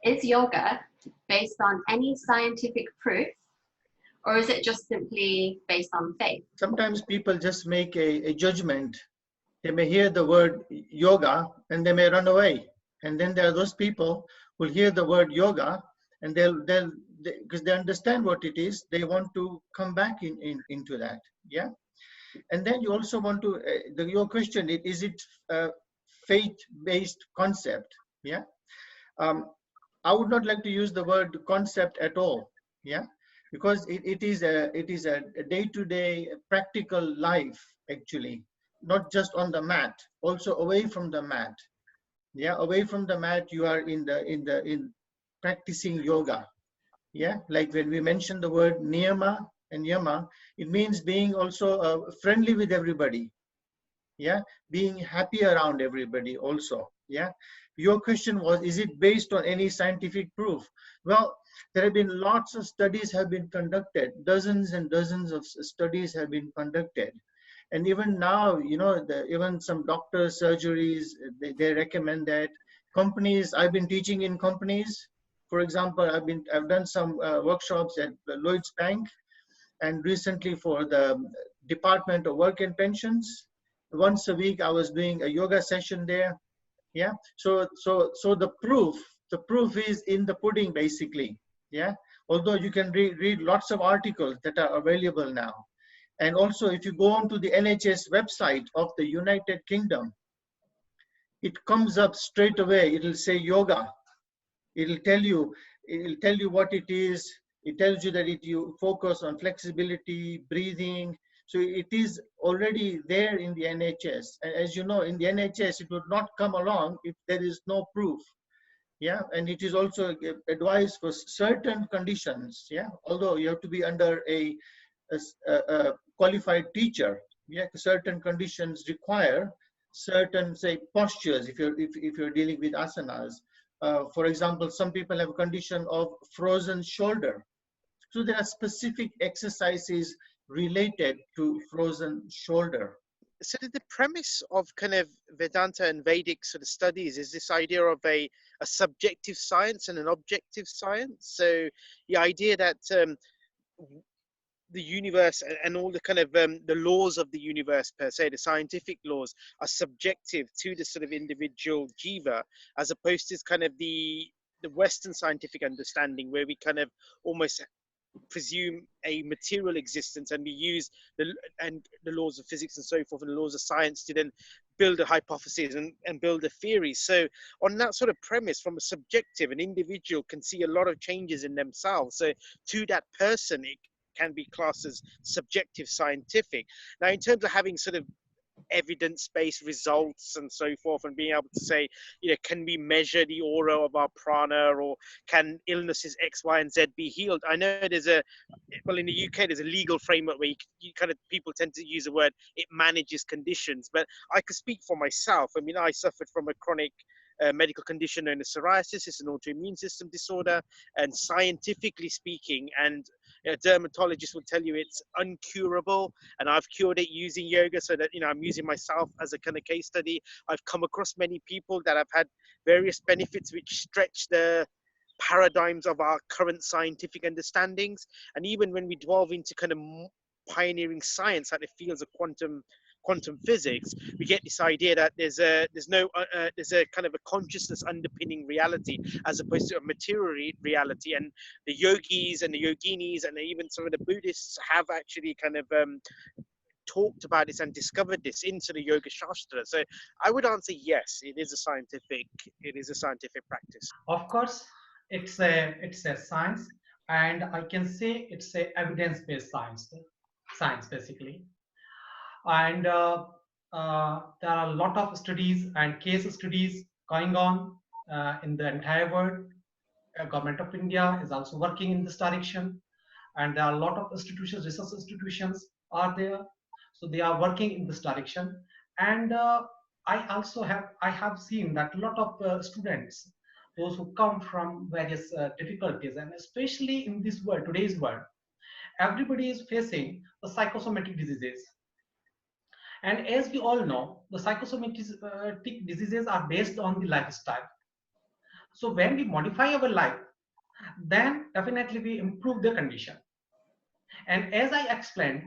Is yoga based on any scientific proof, or is it just simply based on faith? Sometimes people just make a judgment. They may hear the word yoga and they may run away. And then there are those people who hear the word yoga and because they understand what it is, they want to come back into that. Yeah. And then you also want to, your question, is it a faith-based concept? Yeah. I would not like to use the word concept at all. Yeah. Because it is a day-to-day practical life, actually, not just on the mat, also away from the mat. Yeah, away from the mat, you are in practicing yoga. Yeah, like when we mention the word niyama and yama, it means being also friendly with everybody. Yeah, being happy around everybody also. Yeah, your question was, is it based on any scientific proof? Well, there have been lots of studies have been conducted, dozens and dozens of studies have been conducted. And even now, you know, even some doctors, surgeries, they recommend that. Companies, I've been teaching in companies. For example, I've done some workshops at Lloyd's Bank, and recently for the Department of Work and Pensions. Once a week, I was doing a yoga session there. Yeah. So the proof is in the pudding, basically. Yeah. Although you can read lots of articles that are available now. And also, if you go onto the NHS website of the United Kingdom, it comes up straight away. It'll say yoga. It'll tell you what it is. It tells you that you focus on flexibility, breathing. So it is already there in the NHS. And as you know, in the NHS, it would not come along if there is no proof. Yeah, and it is also advised for certain conditions. Yeah, although you have to be under a qualified teacher. Yeah, certain conditions require certain, say, postures. If you're dealing with asanas, for example, some people have a condition of frozen shoulder. So there are specific exercises related to frozen shoulder. So the premise of kind of Vedanta and Vedic sort of studies is this idea of a subjective science and an objective science. So the idea that the universe and all the kind of the laws of the universe per se, the scientific laws, are subjective to the sort of individual jiva, as opposed to kind of the Western scientific understanding, where we kind of almost presume a material existence, and we use the laws of physics and so forth and the laws of science to then build a hypothesis and build a theory. So on that sort of premise, from a subjective, an individual can see a lot of changes in themselves. So to that person, it can be classed as subjective scientific. Now, in terms of having sort of evidence-based results and so forth, and being able to say, you know, can we measure the aura of our prana, or can illnesses X, Y, and Z be healed? I know there's well, in the UK, there's a legal framework where you kind of, people tend to use the word, it manages conditions, but I could speak for myself. I mean, I suffered from a chronic medical condition known as psoriasis. It's an autoimmune system disorder, and scientifically speaking, and a dermatologist will tell you it's uncurable, and I've cured it using yoga. So that, you know, I'm using myself as a kind of case study. I've come across many people that have had various benefits which stretch the paradigms of our current scientific understandings. And even when we delve into kind of pioneering science, like the fields of quantum physics, we get this idea that there's a kind of a consciousness underpinning reality, as opposed to a material reality. And the yogis and the yoginis and even some of the Buddhists have actually kind of talked about this and discovered this into the Yoga Shastra. So I would answer yes, it is a scientific practice. Of course, it's a science, and I can say it's a evidence-based science basically. And there are a lot of studies and case studies going on in the entire world. Government of India is also working in this direction, and there are a lot of institutions, research institutions are there, so they are working in this direction. And I have seen that a lot of students, those who come from various difficulties, and especially in this world, today's world, everybody is facing the psychosomatic diseases. And as we all know, the psychosomatic diseases are based on the lifestyle. So when we modify our life, then definitely we improve the condition. And as I explained,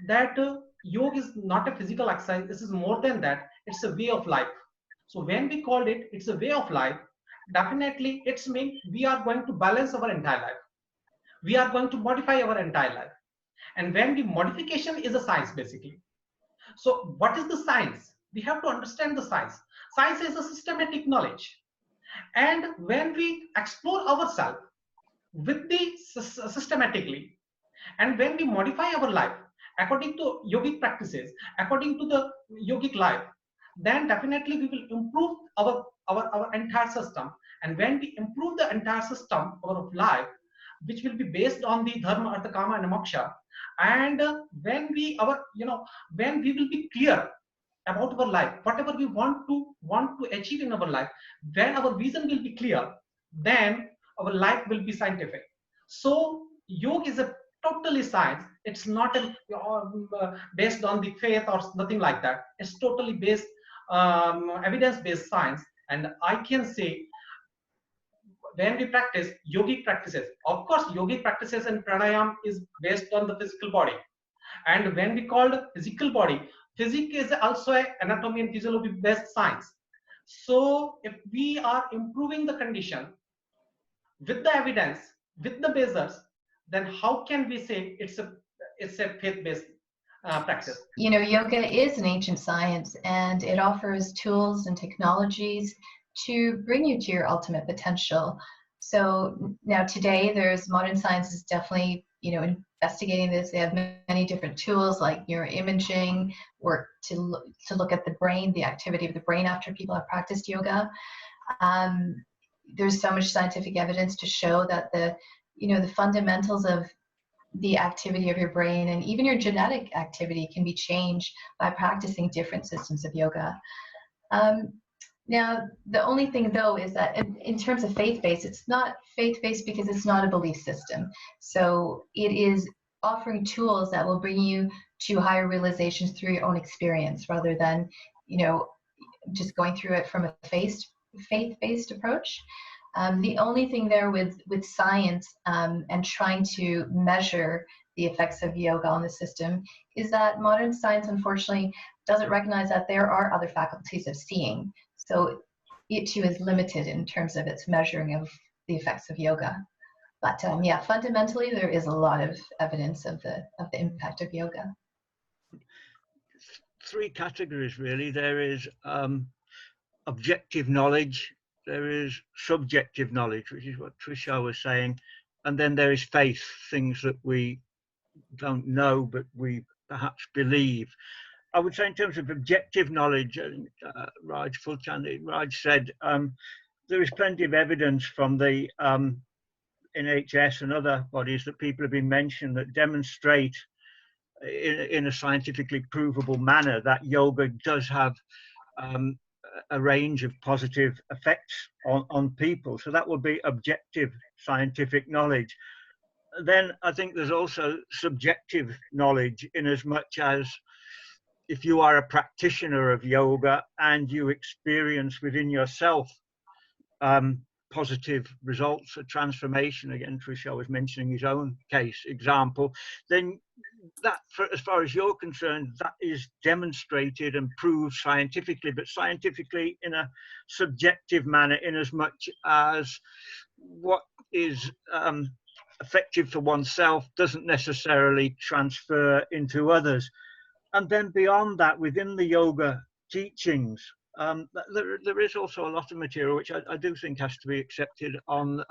that yoga is not a physical exercise, this is more than that, it's a way of life. So when we called it, it's a way of life, definitely it's mean we are going to balance our entire life. We are going to modify our entire life. And when the modification is a science basically. So what is the science? We have to understand the science. Science is a systematic knowledge. And when we explore ourselves with the systematically, and when we modify our life according to yogic practices, according to the yogic life, then definitely we will improve our entire system. And when we improve the entire system of life, which will be based on the dharma, artha, kama, and moksha, and when we when we will be clear about our life, whatever we want to achieve in our life, when our vision will be clear, then our life will be scientific. So yoga is a totally science. It's not based on the faith or nothing like that. It's totally based evidence-based science. And I can say, when we practice yogic practices, of course yogic practices and pranayam is based on the physical body. And when we call physical body, physics is also an anatomy and physiology based science. So if we are improving the condition with the evidence, with the basis, then how can we say it's a faith-based practice? You know, yoga is an ancient science, and it offers tools and technologies to bring you to your ultimate potential. So now today, there's modern science is definitely, you know, investigating this. They have many different tools like neuroimaging, work to look at the brain, the activity of the brain after people have practiced yoga. There's so much scientific evidence to show that the fundamentals of the activity of your brain and even your genetic activity can be changed by practicing different systems of yoga. Now, the only thing though is that in terms of faith-based, it's not faith-based because it's not a belief system. So it is offering tools that will bring you to higher realizations through your own experience rather than, you know, just going through it from a faith-based approach. The only thing there with science and trying to measure the effects of yoga on the system is that modern science, unfortunately, doesn't recognize that there are other faculties of seeing. So it too is limited in terms of its measuring of the effects of yoga. But yeah, fundamentally, there is a lot of evidence of the impact of yoga. Three categories, really. There is objective knowledge, there is subjective knowledge, which is what Trushar was saying, and then there is faith, things that we don't know but we perhaps believe. I would say in terms of objective knowledge, Raj Fulchand, Raj said, there is plenty of evidence from the NHS and other bodies that people have been mentioned that demonstrate in a scientifically provable manner that yoga does have a range of positive effects on people. So that would be objective scientific knowledge. Then I think there's also subjective knowledge, in as much as if you are a practitioner of yoga and you experience within yourself positive results, a transformation, again, Trushar was mentioning his own case example, then that, as far as you're concerned, that is demonstrated and proved scientifically, but scientifically in a subjective manner, in as much as what is effective for oneself doesn't necessarily transfer into others. And then beyond that, within the yoga teachings, there is also a lot of material which I do think has to be accepted on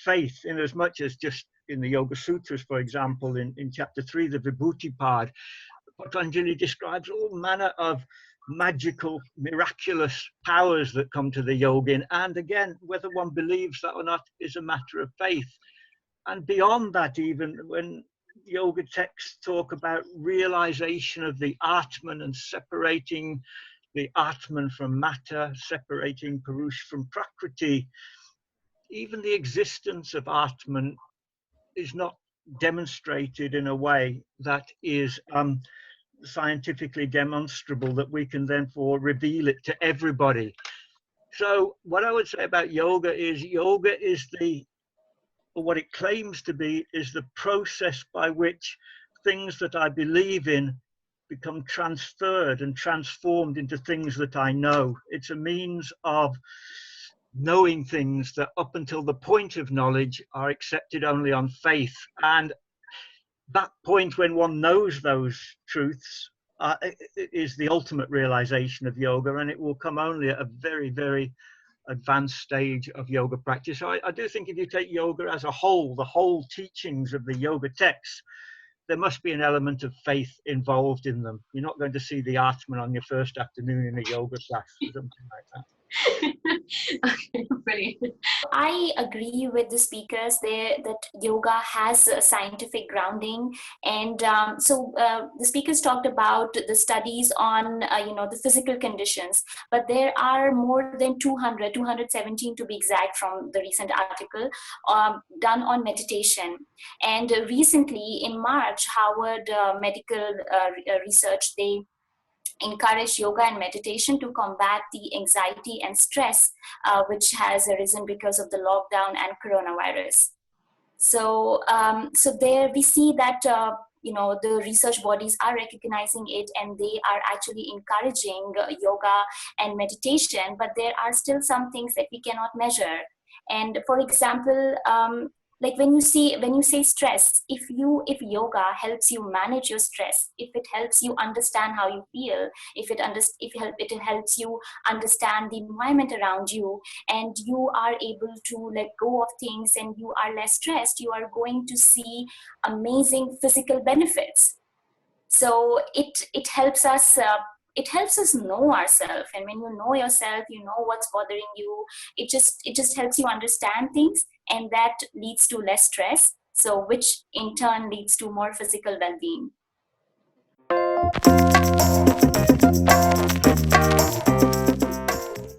faith, in as much as just in the Yoga Sutras, for example, in chapter 3, the Vibhuti part, Patanjali describes all manner of magical, miraculous powers that come to the yogin. And again, whether one believes that or not is a matter of faith. And beyond that, even when yoga texts talk about realization of the Atman and separating the Atman from matter, separating Purush from Prakriti, even the existence of Atman is not demonstrated in a way that is scientifically demonstrable that we can therefore reveal it to everybody. So what I would say about yoga is what it claims to be is the process by which things that I believe in become transferred and transformed into things that I know. It's a means of knowing things that up until the point of knowledge are accepted only on faith. And that point when one knows those truths is the ultimate realization of yoga, and it will come only at a very, very advanced stage of yoga practice. So I do think if you take yoga as a whole, the whole teachings of the yoga texts, there must be an element of faith involved in them. You're not going to see the Atman on your first afternoon in a yoga class or something like that. Okay, brilliant. I agree with the speakers there that yoga has a scientific grounding, and the speakers talked about the studies on the physical conditions, but there are more than 217 to be exact from the recent article done on meditation. And recently in March, Harvard Medical Research, they encourage yoga and meditation to combat the anxiety and stress which has arisen because of the lockdown and coronavirus. So there we see that the research bodies are recognizing it, and they are actually encouraging yoga and meditation, but there are still some things that we cannot measure. And for example, like when you say stress, if yoga helps you manage your stress, if it helps you understand how you feel, if it helps you understand the environment around you, and you are able to let go of things and you are less stressed, you are going to see amazing physical benefits. So it helps us. It helps us know ourselves, and when you know yourself, you know what's bothering you. It just helps you understand things, and that leads to less stress. So which in turn leads to more physical well-being.